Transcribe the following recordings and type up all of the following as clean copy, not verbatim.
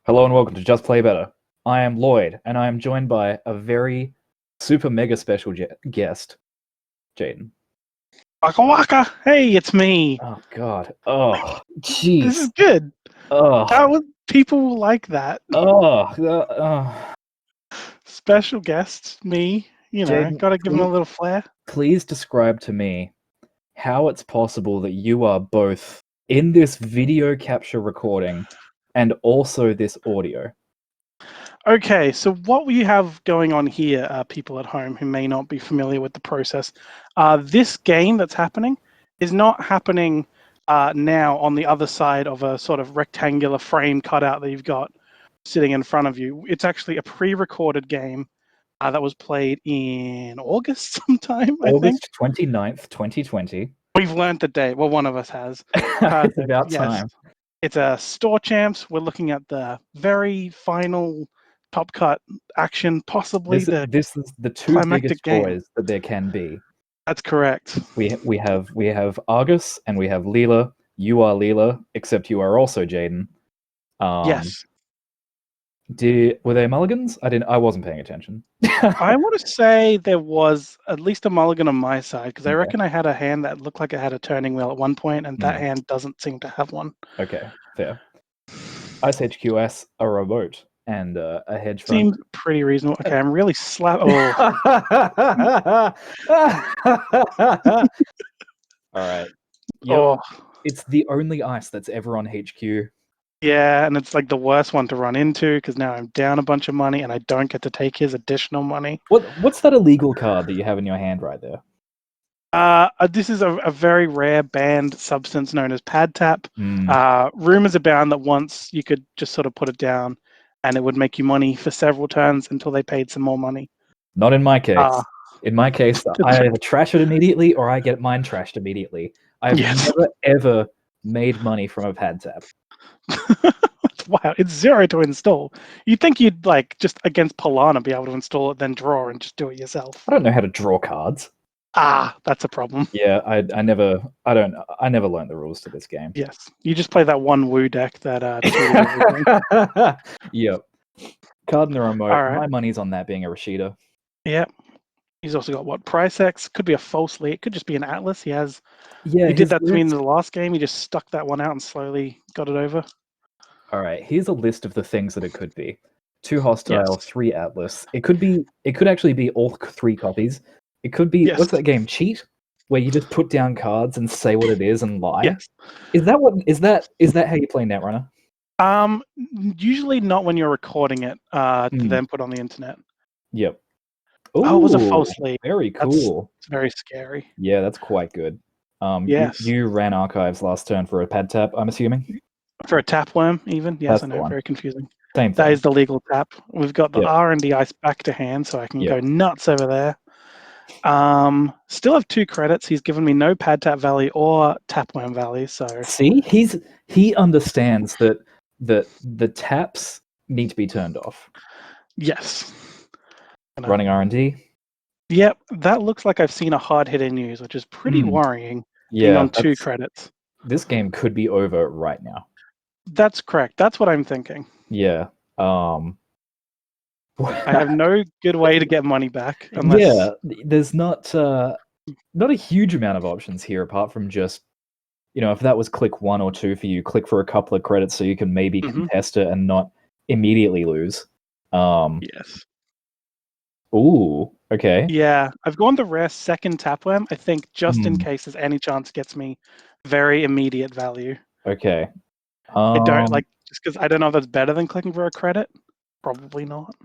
Hello and welcome to Just Play Better. I am Lloyd, and I am joined by a very super mega special guest, Jaiden. Waka waka! Hey, it's me. Oh God! Oh, This is jeez! good. Oh, People like that. oh! Special guest, me. Jaiden, Gotta give him a little flair. please describe to me how it's possible that you are both in this video capture recording and also this audio. Okay, so what we have going on here, people at home who may not be familiar with the process, this game that's happening is not happening now on the other side of a sort of rectangular frame cutout that you've got sitting in front of you. It's actually a pre-recorded game that was played in August sometime, I think. August 29th, 2020. We've learned the date. Well, one of us has. It's about time. It's a Store Champs. We're looking at the very final top cut action, possibly This is the two biggest boys that there can be. That's correct. We have Argus and we have Leela. You are Leela, except you are also Jaiden. Yes. Were they mulligans? I wasn't paying attention. I want to say there was at least a mulligan on my side because I Okay. reckon I had a hand that looked like it had a turning wheel at one point, and that hand doesn't seem to have one. Okay, fair. Ice HQS, a remote, and a hedge fund. Seems pretty reasonable. Okay, I'm really slap. Oh. All right. Yep. Oh. It's the only ice that's ever on HQ. Yeah, and it's like the worst one to run into because now I'm down a bunch of money and I don't get to take his additional money. What's that illegal card that you have in your hand right there? This is a very rare banned substance known as pad tap. Rumors abound that once you could just sort of put it down and it would make you money for several turns until they paid some more money. Not in my case. In my case, I either trash it immediately or I get mine trashed immediately. I've never, ever made money from a pad tap. Wow, it's 0 to install. You'd think you'd just against Polana be able to install it, then draw and just do it yourself. I don't know how to draw cards. That's a problem. Yeah, I never learned the rules to this game. Yes, you just play that one Woo deck that Yep. Card in the remote. Right. My money's on that being a Rashida. Yep. He's also got what? Price X. Could be a false lead. It could just be an Atlas. He has. Yeah. He did that to me in the last game. He just stuck that one out and slowly got it over. All right. Here's a list of the things that it could be: 2 hostile, 3 Atlas. It could actually be all 3 copies. It could be what's that game? Cheat, where you just put down cards and say what it is and lie. Yes. Is that how you play Netrunner? Usually not when you're recording it. To then put on the internet. Yep. Ooh, it was a false lead. Very cool. It's very scary. Yeah, that's quite good. Yes. You ran archives last turn for a pad tap, I'm assuming? For a tapworm, even. Yes, I know. Very confusing. Same thing. That is the legal tap. We've got the R&D ice back to hand, so I can go nuts over there. Still have 2 credits. He's given me no pad tap value or tapworm value. So see, he understands that the taps need to be turned off. Yes. Running R&D. Yep, that looks like I've seen a hard hit in news, which is pretty worrying. Yeah, on 2 credits. This game could be over right now. That's correct. That's what I'm thinking. Yeah. I have no good way to get money back. Unless... Yeah, there's not a huge amount of options here apart from just, if that was click 1 or 2 for you, click for a couple of credits so you can maybe contest it and not immediately lose. Yes. Ooh, okay. Yeah, I've gone the rare second tapworm, I think, just in case there's any chance it gets me very immediate value. Okay. I don't just because I don't know if that's better than clicking for a credit. Probably not.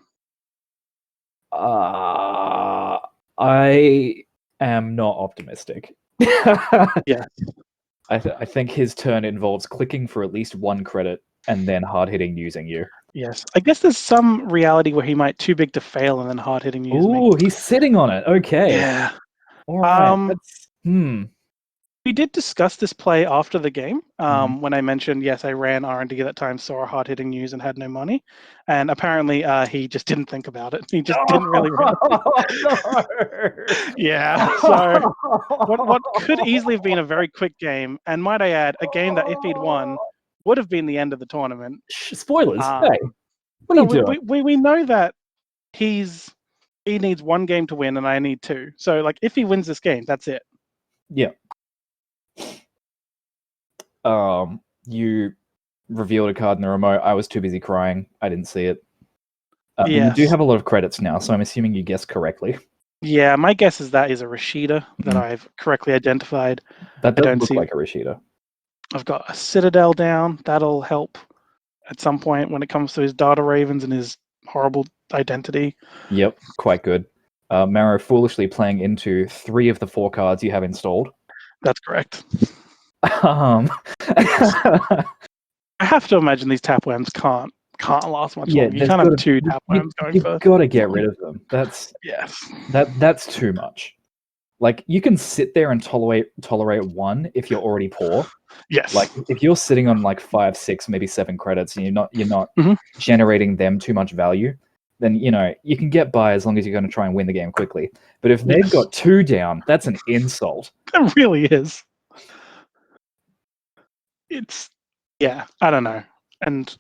I am not optimistic. Yeah. I think his turn involves clicking for at least 1 credit and then hard-hitting using you. Yes. I guess there's some reality where he might too big to fail and then hard-hitting use me. Ooh, he's sitting on it. Okay. Yeah. All right. We did discuss this play after the game when I mentioned, yes, I ran R&D at that time, saw a hard-hitting news and had no money. And apparently he just didn't think about it. He just didn't really run it. Yeah. So what could easily have been a very quick game, and might I add, a game that if he'd won would have been the end of the tournament. Spoilers. Hey, what are you doing? We know that he needs 1 game to win, and I need 2. So, like, if he wins this game, that's it. Yeah. You revealed a card in the remote. I was too busy crying. I didn't see it. You do have a lot of credits now, so I'm assuming you guessed correctly. Yeah, my guess is that is a Rashida that I've correctly identified. That does look like a Rashida. I've got a Citadel down. That'll help at some point when it comes to his Data Ravens and his horrible identity. Yep, quite good. Maro foolishly playing into 3 of the 4 cards you have installed. That's correct. I have to imagine these tapworms can't last much longer. You can't have 2 tapworms going for. You've got to get rid of them. That's too much. Like, you can sit there and tolerate 1 if you're already poor. Yes. Like, if you're sitting on like 5, 6, maybe 7 credits, and you're not generating them too much value, then you can get by as long as you're going to try and win the game quickly. But if they've got 2 down, that's an insult. It really is. I don't know. And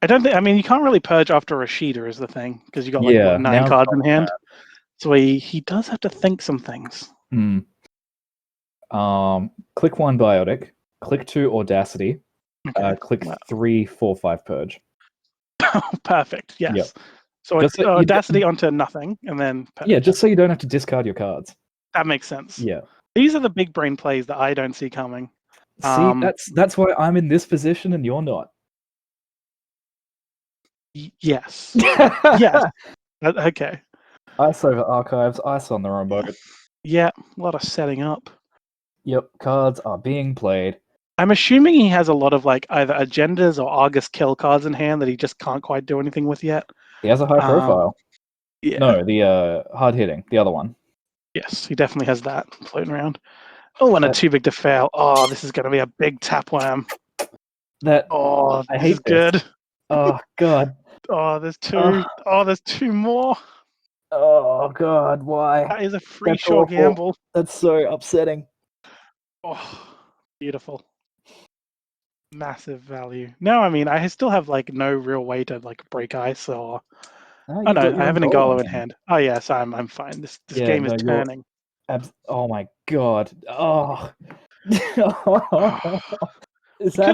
I don't think. I mean, you can't really purge after Rashida is the thing, because you got 9 cards in hand. So he does have to think some things. Click 1 Biotic. Click 2 Audacity. Okay. Click 3 4/5 Purge. Perfect. Yes. Yep. So it's Audacity onto nothing, and then Purge. Yeah, just so you don't have to discard your cards. That makes sense. Yeah. These are the big brain plays that I don't see coming. See, that's why I'm in this position and you're not. Yes. Yes. Okay. Ice over archives, ice on the remote. Yeah, a lot of setting up. Yep, cards are being played. I'm assuming he has a lot of like either agendas or Argus kill cards in hand that he just can't quite do anything with yet. He has a high profile. Yeah. No, the hard hitting, the other one. Yes, he definitely has that floating around. Oh, and a too big to fail. Oh, this is going to be a big tapworm. I hate this. Good. Oh god. Oh, there's 2. Oh, there's 2 more. Oh god, why? That is a free short gamble. That's so upsetting. Oh, beautiful. Massive value. No, I mean, I still have like no real way to like break ice or. Oh no, I have an Ngolo in hand. Oh yes, I'm fine. This game is turning. Oh my god. Oh. Could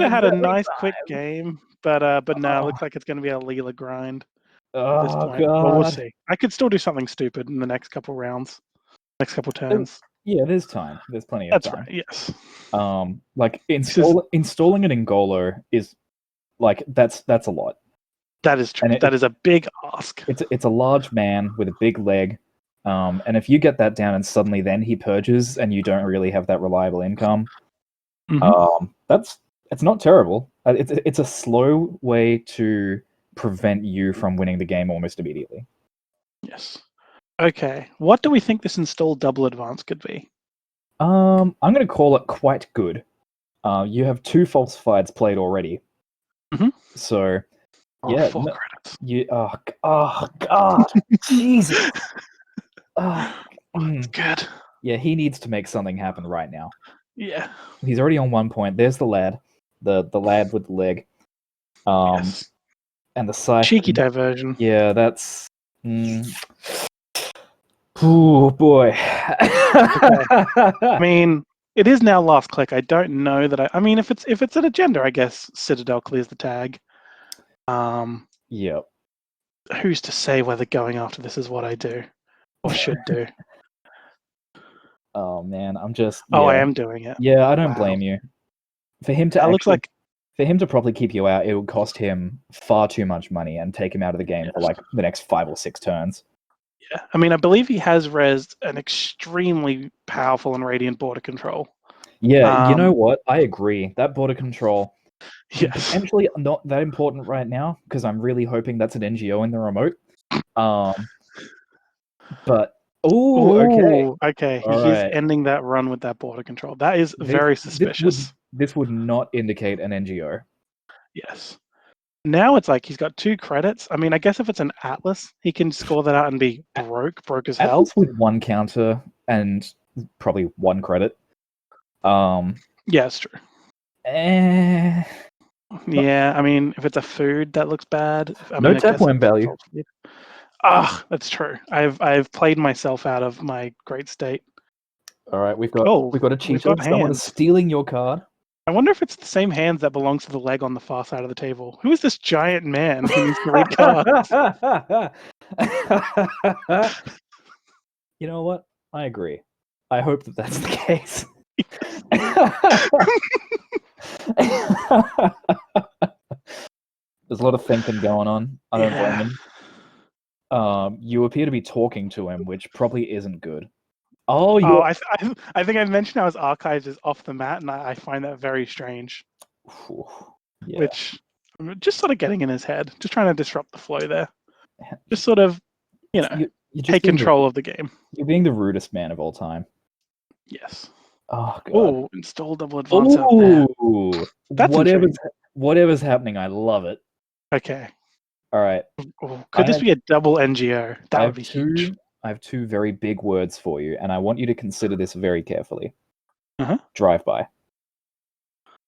have had a nice quick game, but no, it looks like it's going to be a Leela grind at this point. God. But we'll see. I could still do something stupid in the next couple rounds, next couple turns. Yeah, there's time. There's plenty of time. That's right. Yes. Like installing an Ngolo is like that's a lot. That is true. That is a big ask. It's a large man with a big leg. And if you get that down and suddenly then he purges and you don't really have that reliable income, it's not terrible. It's a slow way to prevent you from winning the game almost immediately. Yes. Okay. What do we think this installed double advance could be? I'm going to call it quite good. You have 2 falsifieds played already. So, 4 credits. Oh god, Jesus. It's good. Yeah, he needs to make something happen right now. Yeah. He's already on 1 point. There's the lad. The lad with the leg. Yes. And the side. Cheeky diversion. Yeah, that's... Oh, boy. I mean, it is now last click. I don't know that I mean, if it's an agenda, I guess Citadel clears the tag. Yep. Who's to say whether going after this is what I do or should do? Oh man, I'm just. Oh, I am doing it. Yeah, I don't blame you. For him to looks like for him to probably keep you out, it would cost him far too much money and take him out of the game for like the next 5 or 6 turns. Yeah, I mean, I believe he has rezzed an extremely powerful and radiant border control. Yeah, you know what? I agree. That border control. Yes. Potentially not that important right now because I'm really hoping that's an NGO in the remote. But okay. He is ending that run with that border control. That is very suspicious. This would not indicate an NGO. Yes. Now it's like he's got 2 credits. I mean, I guess if it's an Atlas, he can score that out and be broke as hell. Atlas with 1 counter and probably 1 credit. Yeah, it's true. Yeah, I mean, if it's a food, that looks bad. No tapworm value. Ah, that's true. I've played myself out of my great state. All right, we've got a cheater. Someone is stealing your card. I wonder if it's the same hands that belongs to the leg on the far side of the table. Who is this giant man who needs to read cards? You know what? I agree. I hope that that's the case. There's a lot of thinking going on. I don't blame him. You appear to be talking to him, which probably isn't good. I think I mentioned how his archives is off the mat, and I find that very strange. Yeah. Which I'm just sort of getting in his head, just trying to disrupt the flow there. Just sort of, you take control of the game. You're being the rudest man of all time. Yes. Oh god. Oh, install double advance out there. That's whatever's happening, I love it. Okay. All right. Could this be a double NGO? That would be huge. I have two very big words for you, and I want you to consider this very carefully. Drive-by.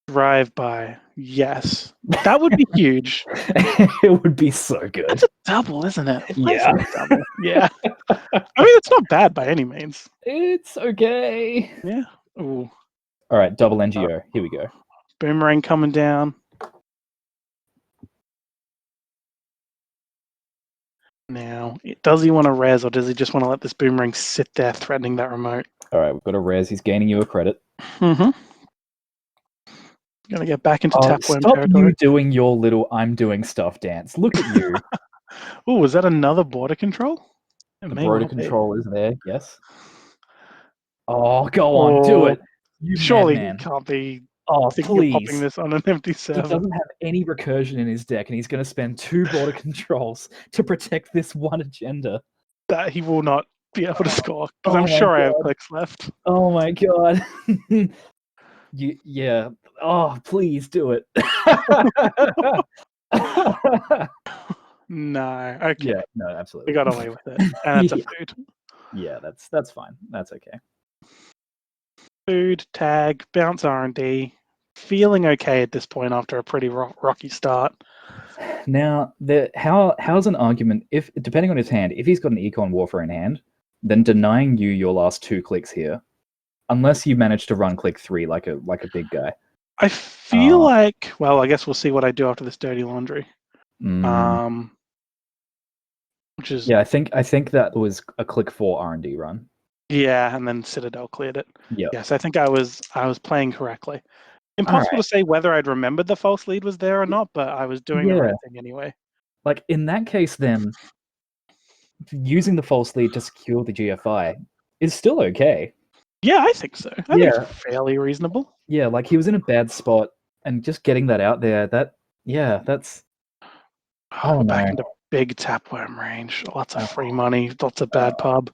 Drive-by. Yes. That would be huge. It would be so good. That's a double, isn't it? Yeah. Double. Yeah. I mean, it's not bad by any means. It's okay. Yeah. Ooh. All right, double NGO. Here we go. Boomerang coming down. Now, does he want to res, or does he just want to let this boomerang sit there threatening that remote? All right, we've got a res. He's gaining you a credit. Gonna get back into tapworm stop territory. You doing your little "I'm doing stuff" dance. Look at you. Oh, was that another border control? The border control is there. Yes. Oh, go on, do it. Surely he can't be. Oh, please. Popping this on an empty server. He doesn't have any recursion in his deck, and he's going to spend 2 border controls to protect this one agenda. That he will not be able to score, because I'm sure I have clicks left. Oh my god. Yeah. Oh, please do it. No. Okay. Yeah, no, absolutely. We got away with it. And it's a food. Yeah, that's fine. That's okay. Food, tag, bounce R&D. Feeling okay at this point after a pretty rocky start. Now, how's an argument, if depending on his hand, if he's got an Econ Warfare in hand, then denying you your last 2 clicks here, unless you manage to run click 3 like a big guy. I feel like, well, I guess we'll see what I do after this dirty laundry. Which is I think that was a click 4 R&D run. Yeah, and then Citadel cleared it. Yeah. Yes, I think I was playing correctly. Impossible to say whether I'd remembered the false lead was there or not, but I was doing the right thing anyway. Like, in that case, then, using the false lead to secure the GFI is still okay. Yeah, I think so. I think it's fairly reasonable. Yeah, like, he was in a bad spot, and just getting that out there, that's... Oh, back into big tapworm range. Lots of free money, lots of bad pub.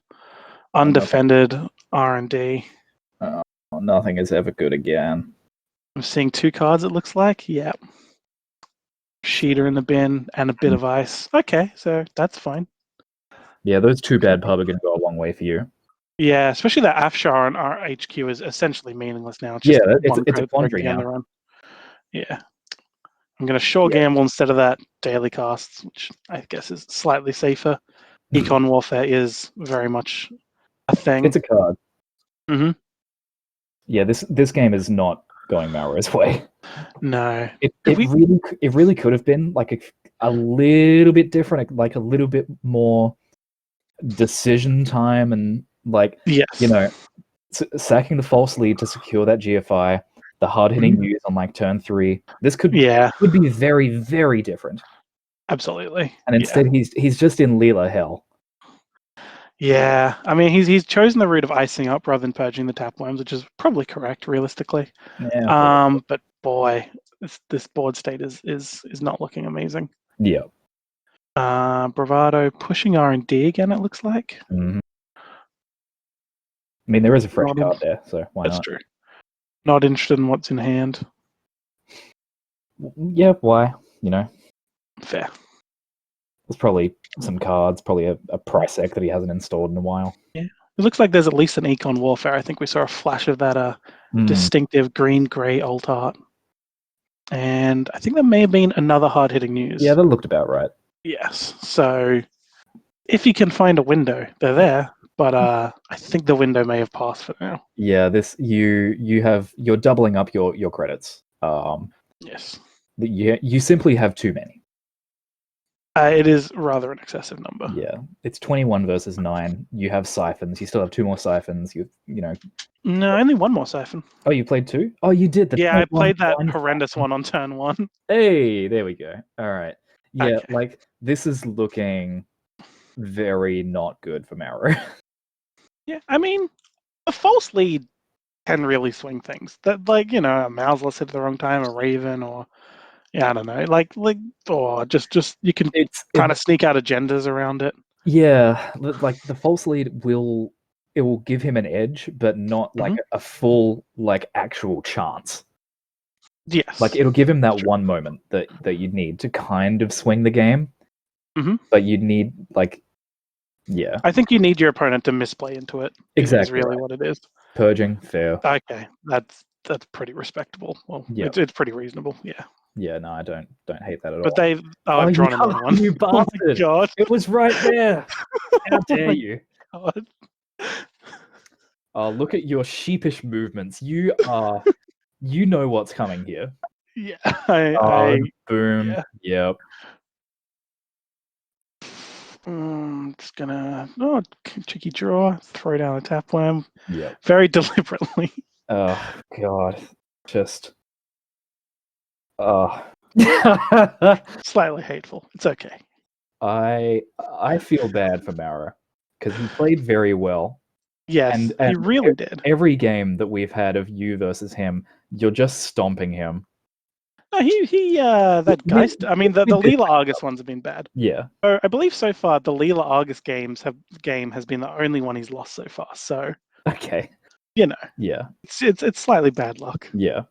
Undefended R&D. Nothing is ever good again. I'm seeing 2 cards, it looks like. Yep. Sheeter in the bin and a bit of ice. Okay, so that's fine. Yeah, those 2 bad pub are going to go a long way for you. Yeah, especially that Afshar on our HQ is essentially meaningless now. It's a quandary now. Yeah. I'm going to gamble instead of that daily casts, which I guess is slightly safer. Econ Warfare is very much a thing. It's a card. Yeah, this game is not going Malro's way. No. It really could have been like a little bit different, like a little bit more decision time, and sacking the false lead to secure that GFI, the hard-hitting use on like turn 3. This could be very, very different. Absolutely. And instead he's just in Leela hell. Yeah, I mean he's chosen the route of icing up rather than purging the tapworms, which is probably correct realistically. Yeah, but boy, this board state is not looking amazing. Yeah. Bravado pushing R&D again, it looks like. I mean, there is a fresh card there, so why not? That's true. Not interested in what's in hand. Yeah, why? Fair. There's probably some cards, probably a price deck that he hasn't installed in a while. Yeah. It looks like there's at least an Econ Warfare. I think we saw a flash of that distinctive green-grey alt art. And I think there may have been another hard-hitting news. Yeah, that looked about right. Yes. So if you can find a window, they're there. But I think the window may have passed for now. Yeah, you're doubling up your credits. Yes. You simply have too many. It is rather an excessive number. Yeah, it's 21 versus 9. You have siphons. You still have 2 more siphons. You know. No, only one more siphon. Oh, you played 2? Oh, you did. Yeah, I played that horrendous one on turn 1. Hey, there we go. All right. Yeah, Okay. like this is looking very not good for Maro. Yeah, I mean, a false lead can really swing things. That, like, you know, a mouseless hit at the wrong time, a raven, or yeah, I don't know, like, or just you can kind of sneak out agendas around it. Yeah, like the false lead will give him an edge, but not like a full like actual chance. Yes, like it'll give him that one moment that you'd need to kind of swing the game. But you'd need like, yeah. I think you need your opponent to misplay into it. Exactly, is really what it is. Purging, fair. Okay, that's pretty respectable. Well, it's pretty reasonable. Yeah. Yeah, no, I don't hate that at all. But I've drawn another one. You bastard! Oh my God. It was right there. How dare you? God. Oh, look at your sheepish movements. You know what's coming here. Yeah, boom. Yeah. Yep. Just gonna tricky draw, throw down a tap worm. Yeah. Very deliberately. Oh God, just Slightly hateful. It's okay. I feel bad for Mara because he played very well. Yes, and he really did. Every game that we've had of you versus him, you're just stomping him. No, that Geist. I mean, the Leela Argus ones have been bad. Yeah. So I believe so far the Leela Argus game has been the only one he's lost so far. So okay, you know. Yeah. It's slightly bad luck. Yeah.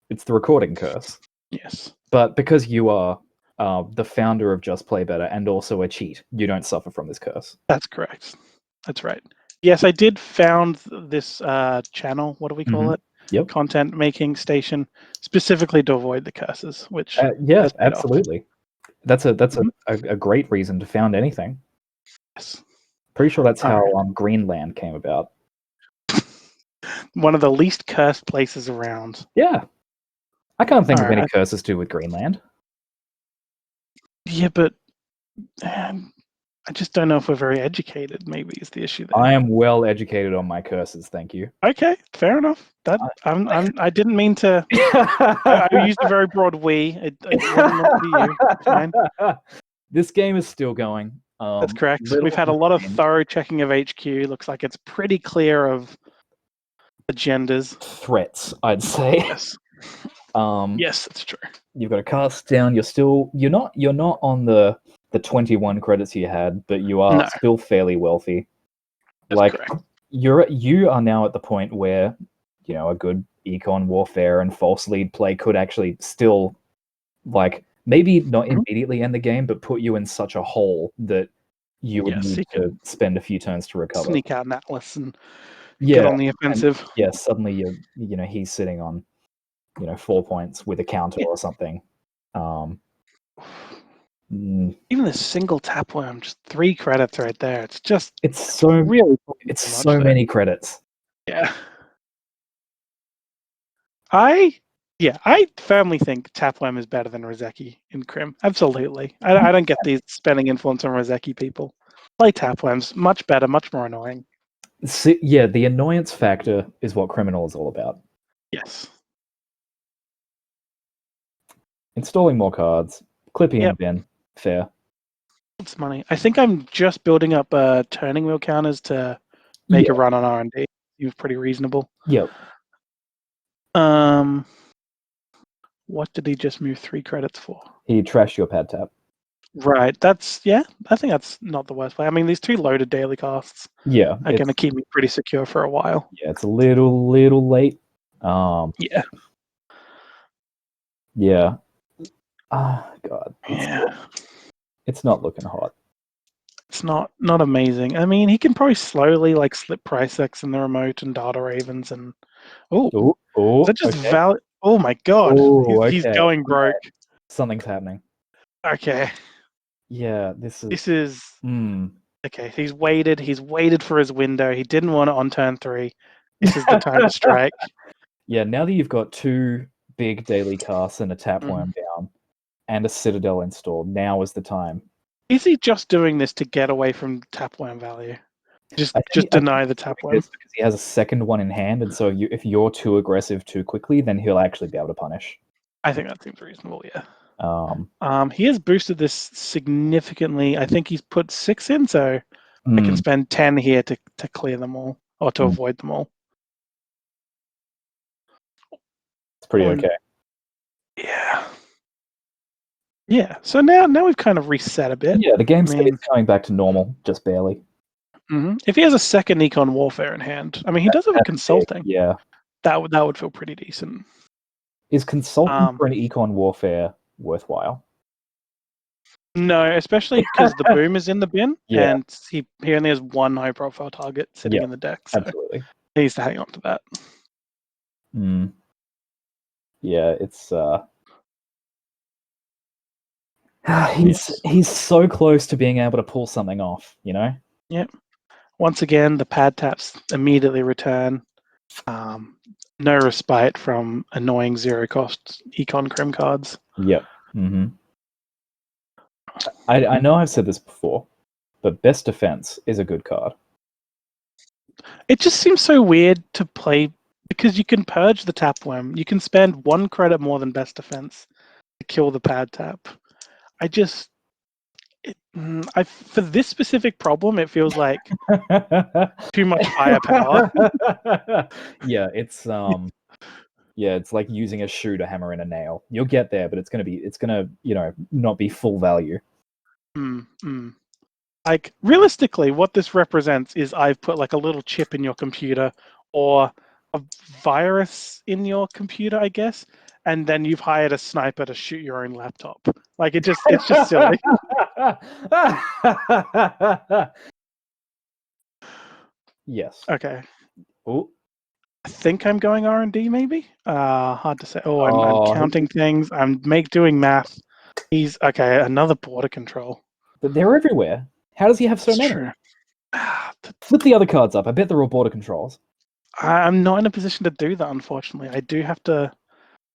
It's the recording curse. Yes. But because you are the founder of Just Play Better and also a cheat, you don't suffer from this curse. That's correct. That's right. Yes, I did found this channel. What do we call it? Yep. Content making station specifically to avoid the curses. Which yes, absolutely. That's a great reason to found anything. Yes. Pretty sure that's how Greenland came about. One of the least cursed places around. Yeah. I can't think of any curses to do with Greenland. Yeah, but I just don't know if we're very educated. Maybe is the issue there. I am well educated on my curses, thank you. Okay, fair enough. That I didn't mean to. I used a very broad we. It wasn't meant to be you. It's fine. This game is still going. That's correct. We've had a lot of thorough checking of HQ. Looks like it's pretty clear of agendas. Threats, I'd say. Yes. Yes, that's true. You've got a cast down. You're not on the 21 credits you had, but you are still fairly wealthy. That's correct. You are now at the point where, you know, a good econ warfare and false lead play could actually still, like, maybe not immediately end the game, but put you in such a hole that you would need to spend a few turns to recover. Sneak out an Atlas and get on the offensive. And, suddenly he's sitting on 4 points with a counter or something. Even the single tapworm, just 3 credits right there. It's so many credits. Yeah. I firmly think tapworm is better than Rozeki in Crim. Absolutely. I don't get these spending influence on Rozeki people. Play tapworms. Much better, much more annoying. Yeah, the annoyance factor is what Criminal is all about. Yes. Installing more cards, clipping in bin, fair. It's money. I think I'm just building up turning wheel counters to make a run on R&D. Seems pretty reasonable. Yep. What did he just move 3 credits for? He trashed your pad tap. Right. I think that's not the worst play. I mean, these 2 loaded daily casts are going to keep me pretty secure for a while. Yeah, it's a little late. Yeah. Yeah. God. Yeah. It's not looking hot. It's not amazing. I mean, he can probably slowly slip Price X in the remote and Data Ravens and is that just valid? Oh my god, Oh, he's okay. going broke. Something's happening. Okay. Yeah, this is okay. He's waited for his window. He didn't want it on turn 3. This is the time to strike. Yeah, now that you've got 2 big daily casts and a Tapworm down and a Citadel installed, now is the time. Is he just doing this to get away from Tapworm value? Just deny the Tapworm? Because he has a second one in hand, and so if you're too aggressive too quickly, then he'll actually be able to punish. I think that seems reasonable, yeah. He has boosted this significantly. I think he's put 6 in, so I can spend 10 here to clear them all, or to avoid them all. It's pretty okay. Yeah. Yeah, so now we've kind of reset a bit. Yeah, the game is coming back to normal, just barely. If he has a second Econ Warfare in hand, I mean, he does have a Consulting. Yeah. That would feel pretty decent. Is Consulting for an Econ Warfare worthwhile? No, especially because the boom is in the bin, and he only has 1 high-profile target sitting in the deck. So absolutely. He needs to hang on to that. Yeah, it's he's so close to being able to pull something off, you know? Yep. Once again, the pad taps immediately return. No respite from annoying 0-cost Econ Crim cards. Yep. I know I've said this before, but Best Defense is a good card. It just seems so weird to play because you can purge the Tapworm. You can spend 1 credit more than Best Defense to kill the pad tap. For this specific problem, it feels like too much firepower. Yeah, it's it's like using a shoe to hammer in a nail. You'll get there, but it's gonna not be full value. Like realistically, what this represents is I've put like a little chip in your computer or a virus in your computer, I guess, and then you've hired a sniper to shoot your own laptop. Like it's just silly. Yes. Okay. Ooh. I think I'm going R&D maybe. Hard to say. I'm counting things. I'm doing math. He's okay. Another border control. But they're everywhere. How does he have so many? True. Flip the other cards up. I bet they're all border controls. I'm not in a position to do that, unfortunately. I do have to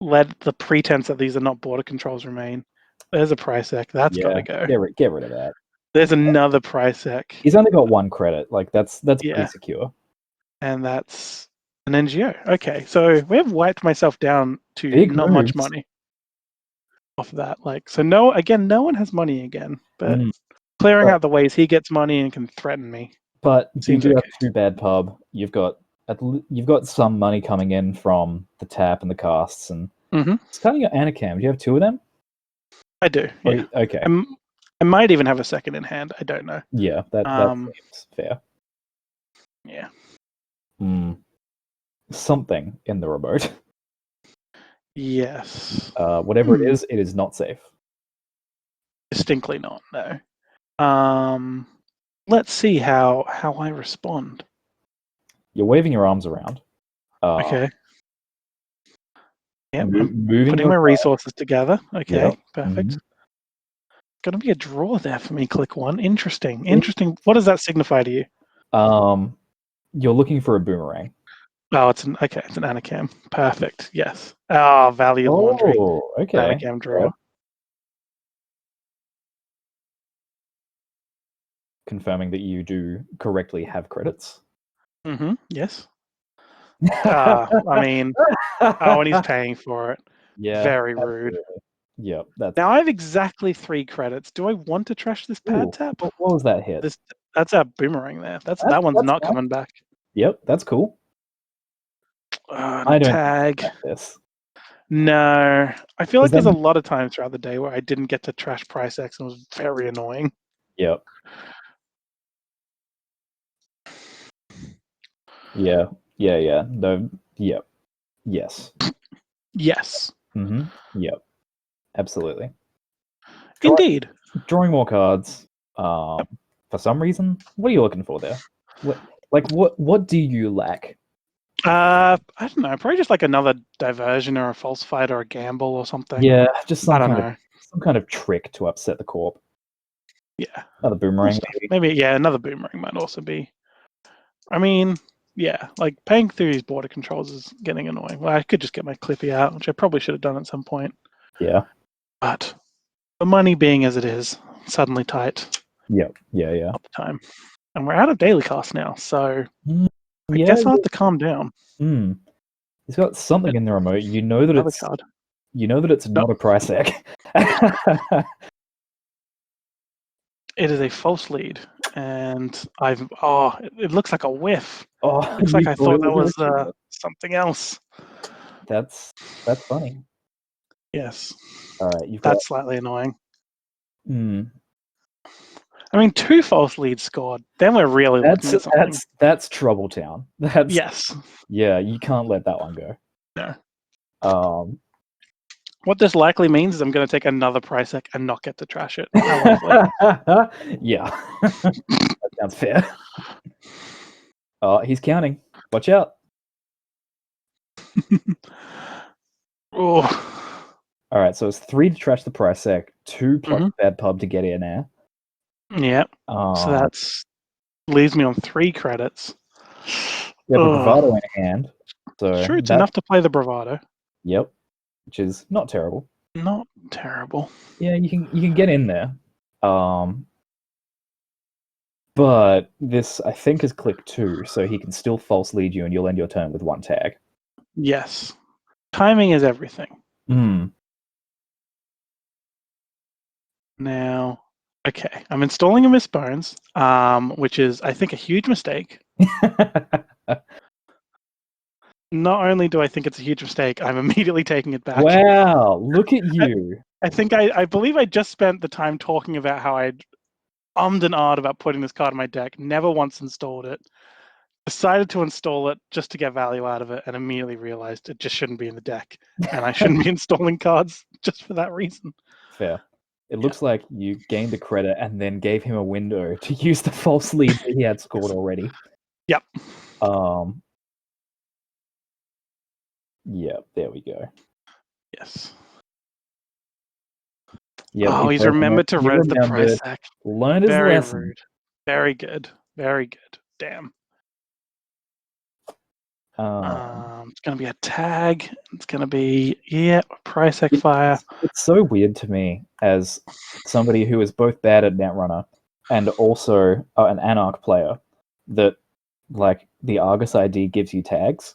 let the pretense that these are not border controls remain. There's a price deck. That's got to go. Get rid of that. There's another price deck. He's only got 1 credit. Like that's pretty secure. And that's an NGO. Okay, so we have wiped myself down to not much money off of that. Like, so no one has money again, but clearing out the ways he gets money and can threaten me. But you do have 2 bad pub. You've got some money coming in from the tap and the casts, and it's kind of your Anacam. Do you have 2 of them? I do. Yeah. Okay. I might even have a second in hand. I don't know. Yeah, that seems fair. Yeah. Something in the remote. Yes. Whatever it is not safe. Distinctly not. No. Let's see how I respond. You're waving your arms around. Okay. Yeah, putting my resources together. Okay, yep. Perfect. Gonna be a draw there for me. Click 1. Interesting. What does that signify to you? You're looking for a boomerang. Oh, it's an Anacam. Perfect. Yes. Value laundry. Okay. Anacam draw. Confirming that you do correctly have credits. Yes. I mean, and he's paying for it. Yeah. Very rude. Yep. Now I have exactly 3 credits. Do I want to trash this pad tap? What was that hit? That's a boomerang there. That one's not coming back. Yep, that's cool. I don't tag this. No, I feel like there's a lot of times throughout the day where I didn't get to trash Price X and it was very annoying. Yep. Yeah. No. Yep. Yes. Yes. Yep. Absolutely. Indeed. Drawing more cards. For some reason, what are you looking for there? What do you lack? I don't know. Probably just like another diversion or a false fight or a gamble or something. Yeah, just some kind of trick to upset the corp. Yeah. Another boomerang. Maybe, yeah, another boomerang might also be. I mean, yeah, like paying through these border controls is getting annoying. Well, I could just get my Clippy out, which I probably should have done at some point. Yeah. But the money being as it is, suddenly tight. Yeah. All the time. And we're out of daily cost now, so I guess I'll have to calm down. He's got something in the remote. You know that it's not a price hack. It is a false lead, and it looks like a whiff. Oh, it looks like I thought that was something else. That's funny. Yes. All right, that's slightly annoying. I mean, 2 false leads scored. Then we're really looking at something. That's Trouble Town. Yes. Yeah, you can't let that one go. No. What this likely means is I'm going to take another price hack and not get to trash it. Yeah, that sounds fair. Oh, he's counting. Watch out. Oh. All right, so it's 3 to trash the price hack, 2 plus bad pub to get in there. Yeah. So that leaves me on 3 credits. You have a bravado in hand. So sure, it's enough to play the bravado. Yep, which is not terrible. Not terrible. Yeah, you can get in there. But this, I think, is click 2, so he can still false lead you and you'll end your turn with 1 tag. Yes. Timing is everything. Now, okay, I'm installing a Miss Bones, which is, I think, a huge mistake. Not only do I think it's a huge mistake, I'm immediately taking it back. Wow, look at you. I believe I just spent the time talking about how I'd ummed and ahed about putting this card in my deck, never once installed it, decided to install it just to get value out of it, and immediately realized it just shouldn't be in the deck, and I shouldn't be installing cards just for that reason. Fair. It looks like you gained the credit and then gave him a window to use the false lead that he had scored already. Yep. Yeah, there we go. Yes. Yep, oh, he's remembered to res the price hack. Learn his lesson. Rude. Very good. Very good. Damn. It's going to be a tag. It's going to be, price hack fire. It's so weird to me as somebody who is both bad at Netrunner and also an Anarch player that, like, the Argus ID gives you tags.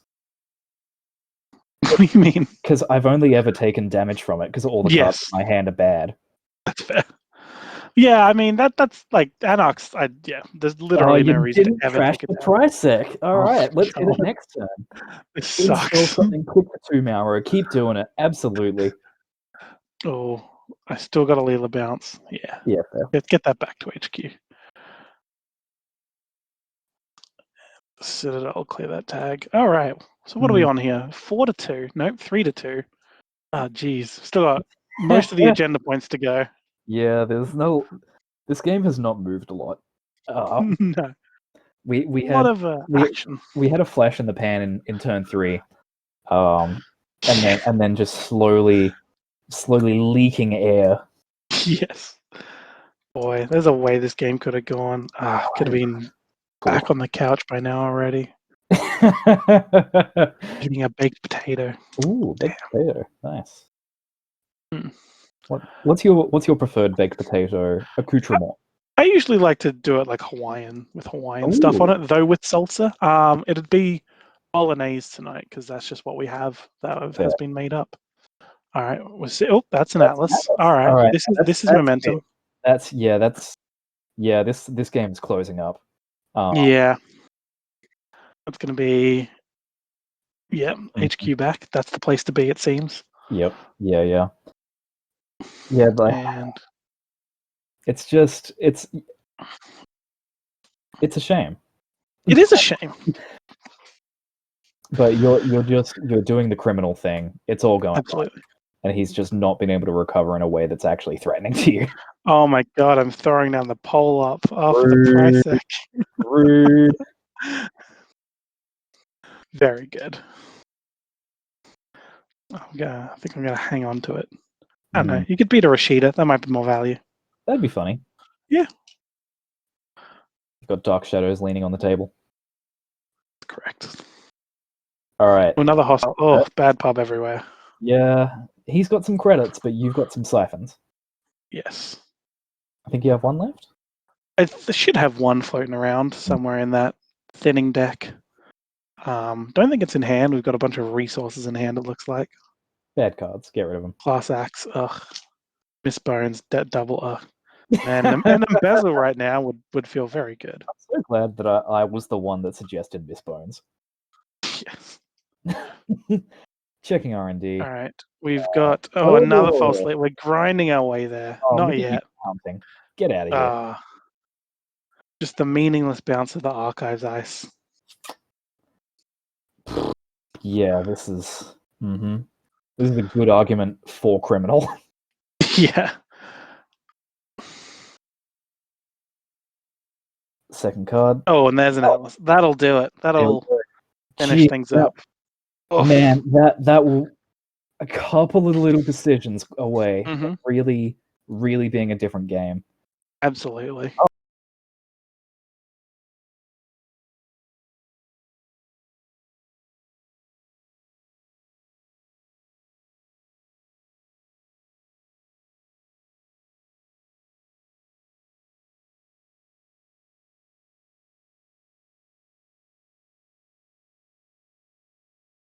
What do you mean? Because I've only ever taken damage from it because all the cards in my hand are bad. That's fair. Yeah, I mean that's like Anarchs. There's literally no reason to ever take it. Price hack. All right, let's get it next turn. It sucks. Something quick for 2 Mauro. Keep doing it. Absolutely. Oh, I still got a Leela bounce. Yeah. Yeah. Let's get that back to HQ. Citadel, clear that tag. All right. So what are we on here? 4-2. Nope, 3-2. Oh, geez. Still got most of the agenda points to go. Yeah, this game has not moved a lot. No. We had a lot of action. We had a flash in the pan in turn 3, and then just slowly leaking air. Yes. Boy, there's a way this game could have gone. Could have been back on the couch by now already. Eating a baked potato. Ooh, baked potato. Nice. What's your preferred baked potato accoutrement? I usually like to do it like Hawaiian with Hawaiian stuff on it, though with salsa. It'd be bolognese tonight because that's just what we have that has been made up. All right, that's an Atlas. All right, this is momentum. This game is closing up. Yeah, it's gonna be HQ back. That's the place to be, it seems. Yep. Yeah, but it's just it's a shame. It is a shame. But you're doing the criminal thing. It's all going absolutely wrong. And he's just not been able to recover in a way that's actually threatening to you. Oh my god, I'm throwing down the pole up after the price hack. Rude. Very good. I think I'm gonna hang on to it. I don't know. You could beat a Rashida. That might be more value. That'd be funny. Yeah. You've got Dark Shadows leaning on the table. Correct. All right. Another hostile. Oh, bad pub everywhere. Yeah, he's got some credits, but you've got some siphons. Yes. I think you have one left. I should have one floating around somewhere in that thinning deck. Don't think it's in hand. We've got a bunch of resources in hand, it looks like. Bad cards. Get rid of them. Class Axe. Ugh. Miss Bones. Double. Ugh. Man, an embezzle right now would feel very good. I'm so glad that I was the one that suggested Miss Bones. Yes. Checking R&D. All right. We've got another false lead. We're grinding our way there. Not yet. Counting. Get out of here. Just the meaningless bounce of the Archives ice. Yeah, this is this is a good argument for criminal. Yeah. Second card. Oh, and there's an Atlas. That'll do it. That'll finish things up. Man, that will a couple of little decisions away. Really, really being a different game. Absolutely.